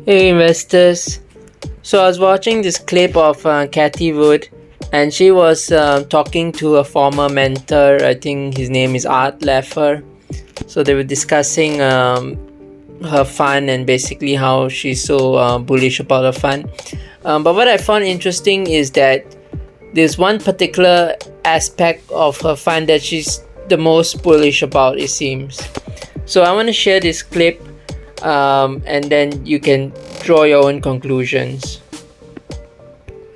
Hey investors. So I was watching this clip of Cathie Wood, and she was talking to a former mentor. I think his name is Art Leffer. So they were discussing her fund and basically how she's so bullish about her fund. But what I found interesting is that there's one particular aspect of her fund that she's the most bullish about, it seems. So I want to share this clip, and then you can draw your own conclusions.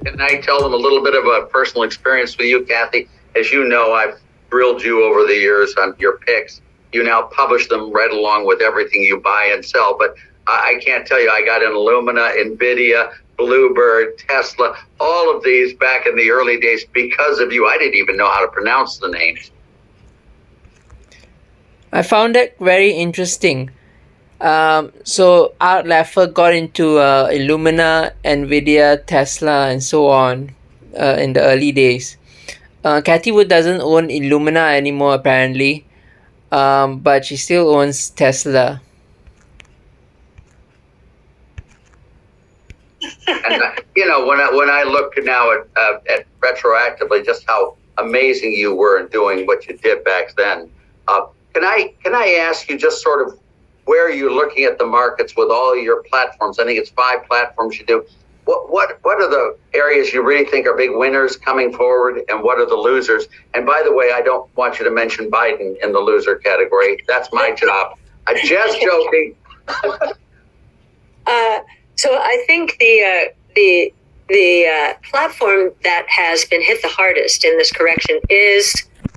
Can I tell them a little bit of a personal experience with you, Cathie? As you know, I've drilled you over the years on your picks. You now publish them right along with everything you buy and sell. But I can't tell you, I got in Illumina, NVIDIA, Bluebird, Tesla, all of these back in the early days because of you. I didn't even know how to pronounce the names. I found that very interesting. So Art Laffer got into Illumina, NVIDIA, Tesla, and so on in the early days. Cathie Wood doesn't own Illumina anymore apparently, but she still owns Tesla. And when I look now at retroactively just how amazing you were in doing what you did back then, can I ask you just sort of where you're looking at the markets with all your platforms? I think it's 5 platforms you do. What are the areas you really think are big winners coming forward, and what are the losers? And by the way, I don't want you to mention Biden in the loser category. That's my job. I'm just joking. So I think the platform that has been hit the hardest in this correction is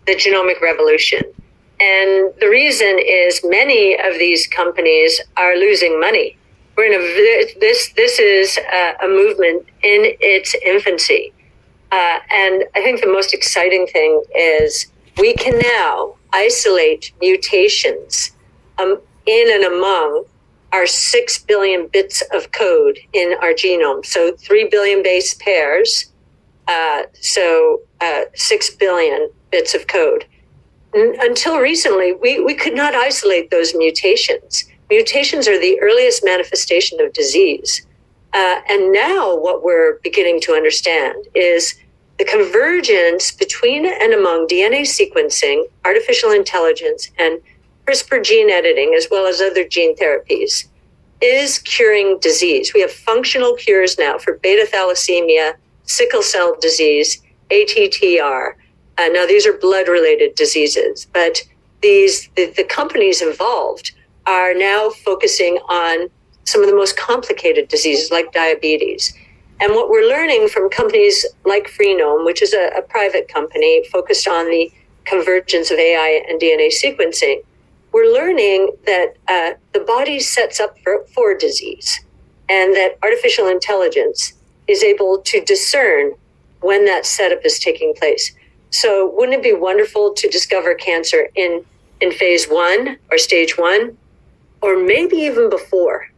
the genomic revolution. And the reason is many of these companies are losing money. We're in this is a movement in its infancy. And I think the most exciting thing is we can now isolate mutations in and among our 6 billion bits of code in our genome. So 3 billion base pairs, 6 billion bits of code. Until recently, we could not isolate those mutations. Mutations are the earliest manifestation of disease. And now what we're beginning to understand is the convergence between and among DNA sequencing, artificial intelligence, and CRISPR gene editing, as well as other gene therapies, is curing disease. We have functional cures now for beta thalassemia, sickle cell disease, ATTR. Now, these are blood-related diseases, but the companies involved are now focusing on some of the most complicated diseases like diabetes. And what we're learning from companies like Freenome, which is a private company focused on the convergence of AI and DNA sequencing, we're learning that the body sets up for disease, and that artificial intelligence is able to discern when that setup is taking place. So wouldn't it be wonderful to discover cancer in phase 1 or stage 1, or maybe even before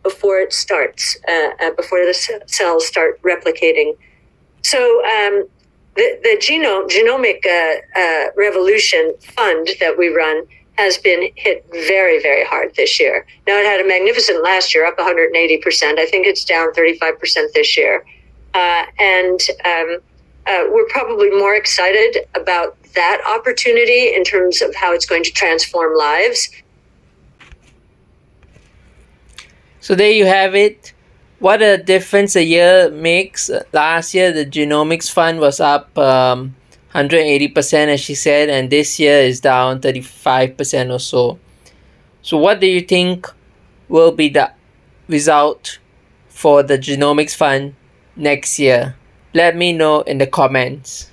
it starts, before the cells start replicating? So the genomic revolution fund that we run has been hit very, very hard this year. Now, it had a magnificent last year, up 180%. I think it's down 35% this year. We're probably more excited about that opportunity in terms of how it's going to transform lives. So there you have it. What a difference a year makes. Last year, the genomics fund was up 180%, as she said, and this year is down 35% or so. So what do you think will be the result for the genomics fund next year? Let me know in the comments.